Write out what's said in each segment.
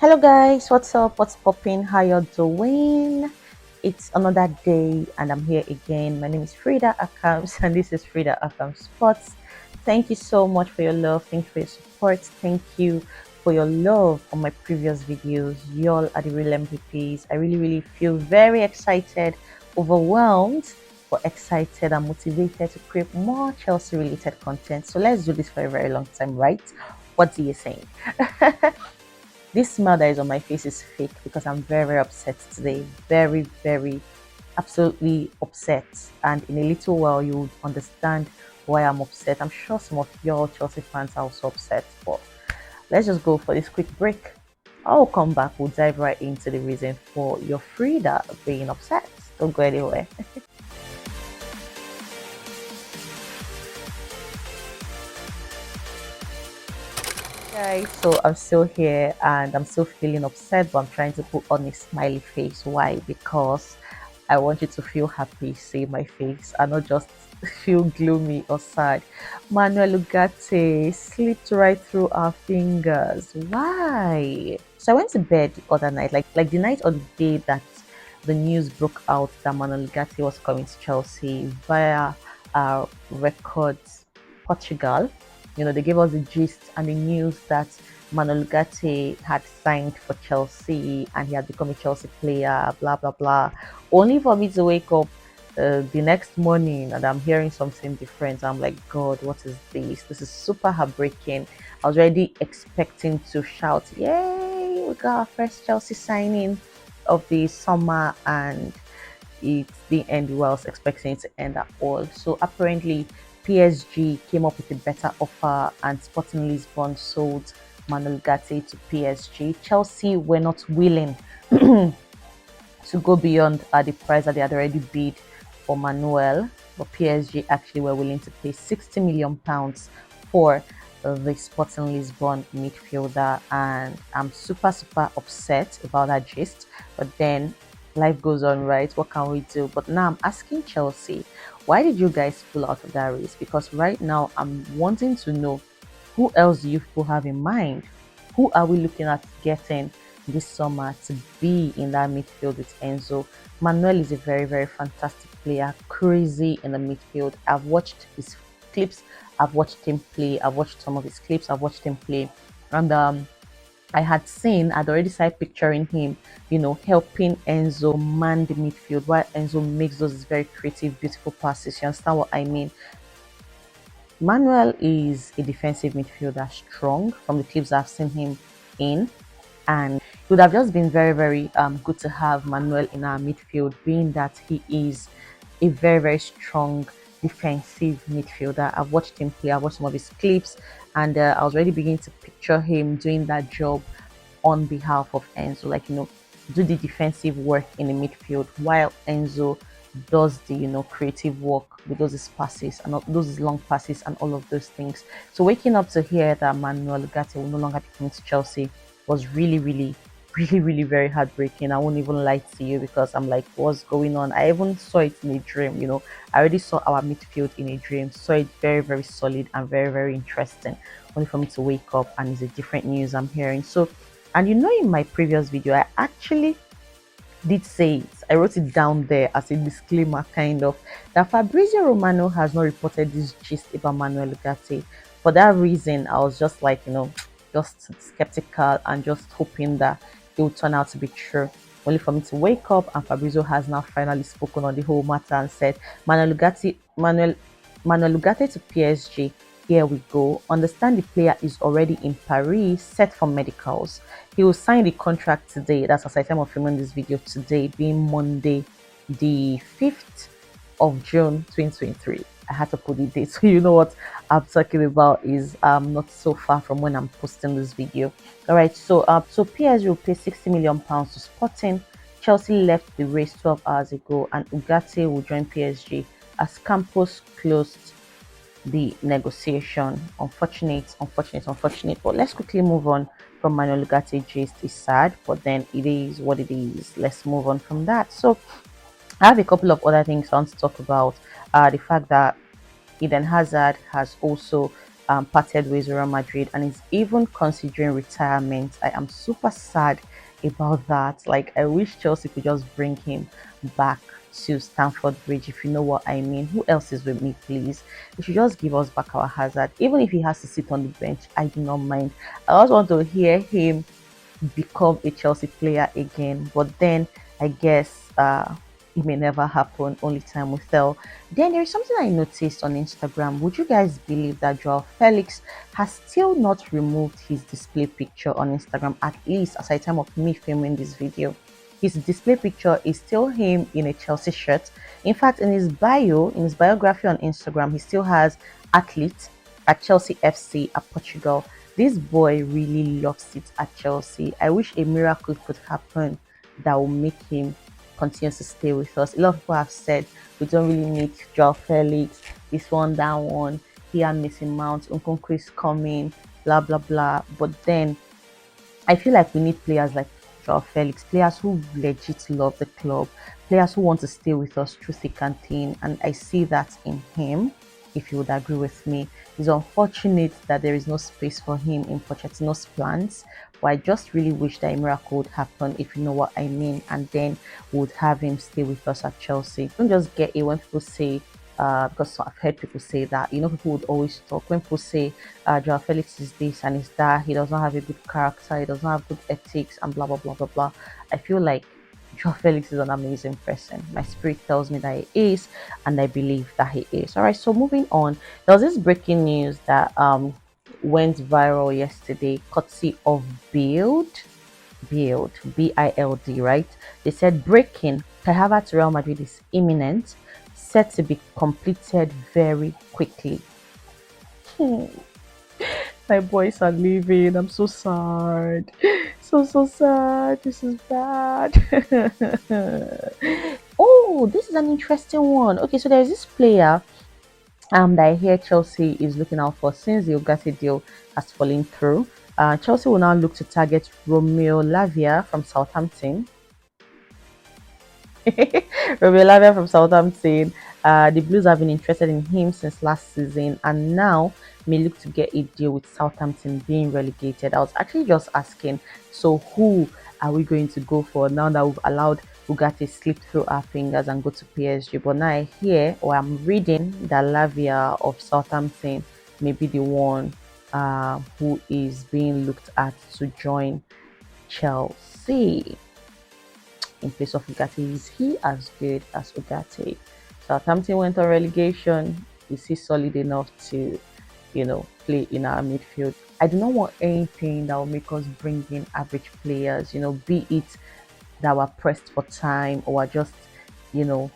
Hello guys, what's up? What's popping? How you doing? It's another day and I'm here again. My name is Frida Akams and this is Frida Akams Sports. Thank you so much for your love. Thank you for your support. Thank you for your love on my previous videos. Y'all are the real MVPs. I really feel very excited, overwhelmed, but excited and motivated to create more Chelsea related content. So let's do this for a very long time, right? What do you think? This smile that is on my face is fake because I'm very upset today. Very, absolutely upset. And in a little while, you'll understand why I'm upset. I'm sure some of your Chelsea fans are also upset. But let's just go for this quick break. I'll come back. We'll dive right into the reason for your Frida being upset. Don't go anywhere. Guys, so I'm still here and I'm still feeling upset, but I'm trying to put on a smiley face. Why? Because I want you to feel happy, see my face, and not just feel gloomy or sad. Manuel Ugarte slipped right through our fingers. Why? So I went to bed the other night, like the night or the day that the news broke out that Manuel Ugarte was coming to Chelsea via records Portugal. You know, they gave us the gist and the news that Manuel Ugarte had signed for Chelsea and he had become a Chelsea player, blah, blah, blah. Only for me to wake up the next morning and I'm hearing something different. I'm like, God, what is this? This is super heartbreaking. I was already expecting to shout, yay, we got our first Chelsea signing of the summer, and it didn't end well. I was expecting it to end at all. So apparently PSG came up with a better offer and Sporting Lisbon sold Manuel Ugarte to PSG. Chelsea were not willing to go beyond the price that they had already bid for Manuel, but PSG actually were willing to pay £60 million for the Sporting Lisbon midfielder, and I'm super upset about that gist. But then life goes on, right? What can we do? But now I'm asking Chelsea, why did you guys pull out of that race? Because right now I'm wanting to know, who else do you people have in mind? Who are we looking at getting this summer to be in that midfield with Enzo? Manuel is a very fantastic player, crazy in the midfield. I've watched his clips, I've watched him play, I've watched some of his clips, I've watched him play, and I'd already started picturing him, you know, helping Enzo man the midfield while Enzo makes those very creative, beautiful passes. You understand what I mean? Manuel is a defensive midfielder, strong from the clips I've seen him in, and it would have just been very good to have Manuel in our midfield, being that he is a very strong defensive midfielder. I've watched him play, I've watched some of his clips, and I was already beginning to picture him doing that job on behalf of Enzo, like, you know, do the defensive work in the midfield while Enzo does the, you know, creative work with those passes and those long passes and all of those things. So waking up to hear that Manuel Ugarte will no longer be coming to Chelsea was really very heartbreaking. I won't even lie to you because I'm like, what's going on? I even saw it in a dream, you know. I already saw our midfield in a dream, saw it very solid and very interesting. Only for me to wake up and it's a different news I'm hearing. So, and you know, in my previous video I actually did say it. I wrote it down there as a disclaimer, kind of, that Fabrizio Romano has not reported this gist about Manuel Ugarte. For that reason, I was just like, you know, just skeptical and just hoping that it would turn out to be true. Only for me to wake up and Fabrizio has now finally spoken on the whole matter and said Manuel Ugarte to PSG. Here we go. Understand the player is already in Paris, set for medicals. He will sign the contract today. That's as I time of filming this video today, being Monday, the 5th of June 2023. I had to put the date so you know what I'm talking about is not so far from when I'm posting this video. All right, so PSG will pay £60 million to Sporting. Chelsea left the race 12 hours ago, and Ugarte will join PSG as Campos closed the negotiation. Unfortunate. But let's quickly move on from Manuel Ugarte gist. Is sad, but then it is what it is. Let's move on from that. So I have a couple of other things I want to talk about. The fact that Eden Hazard has also parted ways with Real Madrid and is even considering retirement. I am super sad about that. Like, I wish Chelsea could just bring him back to Stamford Bridge, if you know what I mean. Who else is with me, please? They should just give us back our Hazard. Even if he has to sit on the bench, I do not mind. I also want to hear him become a Chelsea player again. But then I guess it may never happen. Only time will tell. Then there is something I noticed on Instagram. Would you guys believe that Joao Felix has still not removed his display picture on Instagram, at least as at time of me filming this video? His display picture is still him in a Chelsea shirt. In fact, in his bio, in his biography on Instagram, he still has athlete at Chelsea FC at Portugal. This boy really loves it at Chelsea. I wish a miracle could happen that will make him continue to stay with us. A lot of people have said we don't really need Joao Felix, this one, that one, here missing Mount, Nkunku is coming, blah blah blah. But then I feel like we need players like Joao Felix, players who legit love the club, players who want to stay with us through thick and thin, and I see that in him. If you would agree with me, it's unfortunate that there is no space for him in Pochettino's plans, but I just really wish that a miracle would happen, if you know what I mean, and then we would have him stay with us at Chelsea. Don't just get it when people say because I've heard people say that, people would always talk when people say Joao Felix is this and is that, he does not have a good character, he does not have good ethics, and blah blah blah blah blah. I feel like Joao Felix is an amazing person. My spirit tells me that he is, and I believe that he is. All right, so moving on, there was this breaking news that went viral yesterday, courtesy of Build, BILD, right? They said breaking, Kai Havertz Real Madrid is imminent, set to be completed very quickly. Hmm. My boys are leaving. I'm so sad. So sad. This is bad. Oh, this is an interesting one. Okay, so there's this player that I hear Chelsea is looking out for since the Ugarte deal has fallen through. Chelsea will now look to target Romeo Lavia from Southampton. Romeo Lavia from Southampton. The Blues have been interested in him since last season and now may look to get a deal with Southampton being relegated. I was actually just asking, so who are we going to go for now that we've allowed Ugarte slip through our fingers and go to PSG? But now I hear or I'm reading that Lavia of Southampton may be the one who is being looked at to join Chelsea in place of Ugarte. Is he as good as Ugarte? Southampton went on relegation. Is he solid enough to, play in our midfield? I do not want anything that will make us bring in average players, be it that we're pressed for time or are just, you know,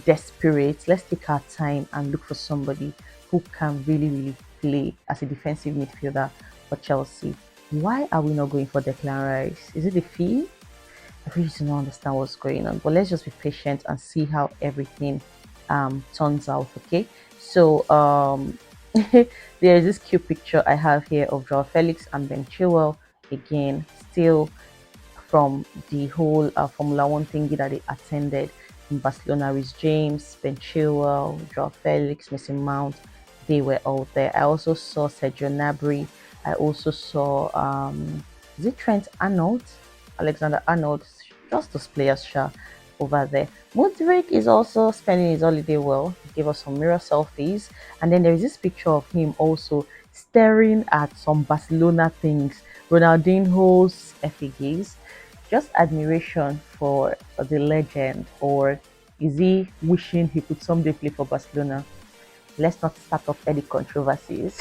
desperate. Let's take our time and look for somebody who can really, really play as a defensive midfielder for Chelsea. Why are we not going for Declan Rice? Is it the fee? I really do not understand what's going on, but let's just be patient and see how everything turns out. Okay, so there is this cute picture I have here of Joao Felix and Ben Chilwell again, still from the whole Formula One thingy that they attended in Barcelona. Rhys James, Ben Chilwell, Joao Felix, Mason Mount, they were all there. I also saw Sergio Gnabry. I also saw is it Trent Arnold, Alexander Arnold, just those players over there. Modric is also spending his holiday well. He gave us some mirror selfies, and then there is this picture of him also staring at some Barcelona things, Ronaldinho's effigies. Just admiration for the legend, or is he wishing he could someday play for Barcelona? Let's not start up any controversies.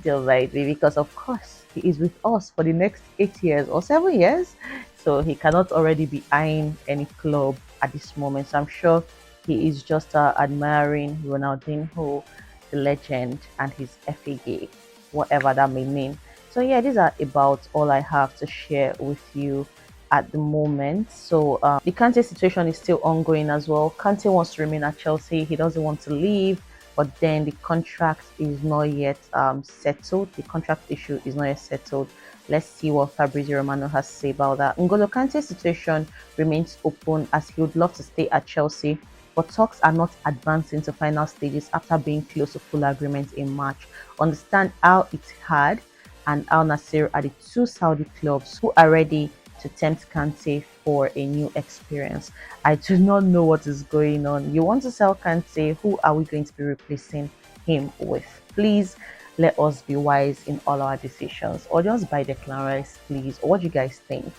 Just like because of course he is with us for the next 8 years or 7 years, so he cannot already be eyeing any club at this moment. So I'm sure he is just admiring Ronaldinho, the legend, and his FAG, whatever that may mean. So yeah, these are about all I have to share with you at the moment. So the Kante situation is still ongoing as well. Kante wants to remain at Chelsea. He doesn't want to leave, but then the contract is not yet settled. The contract issue is not yet settled. Let's see what Fabrizio Romano has to say about that. N'Golo Kante's situation remains open as he would love to stay at Chelsea but talks are not advancing to final stages after being close to full agreement in March. Understand how Ittihad and Al Nasser are the two Saudi clubs who are ready to tempt Kante for a new experience. I do not know what is going on. You want to sell Kante? Who are we going to be replacing him with? Please let us be wise in all our decisions, or just buy the clan rice, please. Or what do you guys think?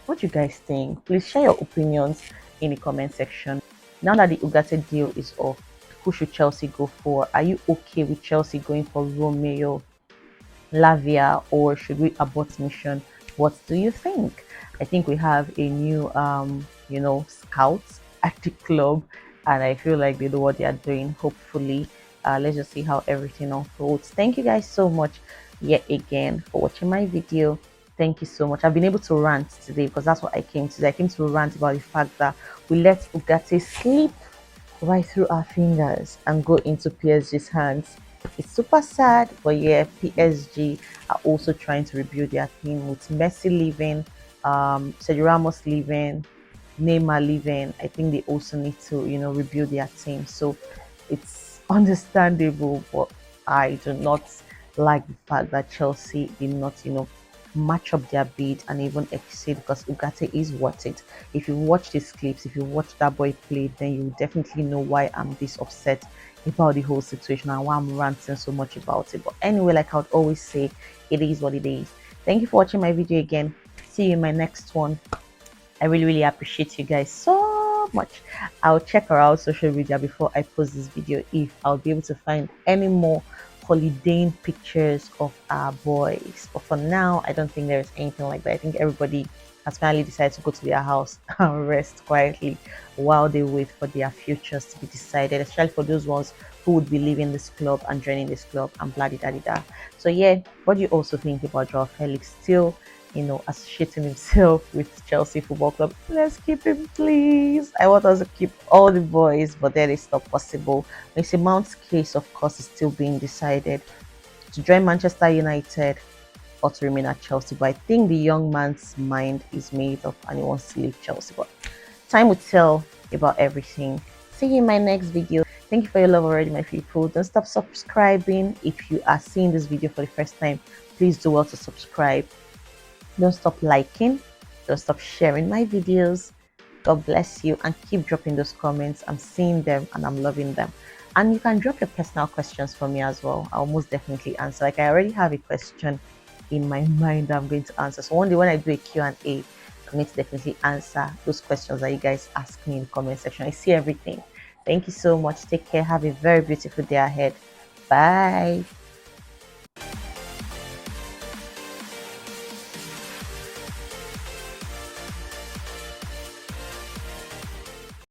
What do you guys think? Please share your opinions in the comment section. Now that the Ugarte deal is off, who should Chelsea go for? Are you okay with Chelsea going for Romeo Lavia, or should we abort mission? What do you think? I think we have a new scouts at the club, and I feel like they know what they are doing. Hopefully, let's just see how everything unfolds. Thank you guys so much yet again for watching my video. Thank you so much. I've been able to rant today because that's what I came to do. I came to rant about the fact that we let Ugarte sleep right through our fingers and go into PSG's hands. It's super sad, but yeah, PSG are also trying to rebuild their team with Messi leaving, Sergio Ramos leaving, Neymar leaving. I think they also need to, rebuild their team. So it's understandable, but I do not like the fact that Chelsea did not, match up their bid and even exceed, because Ugarte is worth it. If you watch these clips, if you watch that boy play, then you definitely know why I'm this upset about the whole situation and why I'm ranting so much about it. But anyway, like I would always say, it is what it is. Thank you for watching my video again. See you in my next one. I really, really appreciate you guys so much. I'll check around social media before I post this video if I'll be able to find any more holidaying pictures of our boys. But for now, I don't think there's anything like that. I think everybody has finally decided to go to their house and rest quietly while they wait for their futures to be decided, especially for those ones who would be leaving this club and joining this club and blah da da da. So yeah, what do you also think about Joao Felix still associating himself with Chelsea Football Club? Let's keep him, please. I want us to keep all the boys, but then it's not possible. Mason Mount's case, of course, is still being decided to join Manchester United or to remain at Chelsea. But I think the young man's mind is made up and he wants to leave Chelsea. But time will tell about everything. See you in my next video. Thank you for your love already, my people. Don't stop subscribing. If you are seeing this video for the first time, please do well to subscribe. Don't stop liking. Don't stop sharing my videos. God bless you, and keep dropping those comments. I'm seeing them and I'm loving them. And you can drop your personal questions for me as well. I'll most definitely answer. Like, I already have a question in my mind that I'm going to answer. So one day when I do a Q&A, I'm going to definitely answer those questions that you guys ask me in the comment section. I see everything. Thank you so much. Take care. Have a very beautiful day ahead. Bye.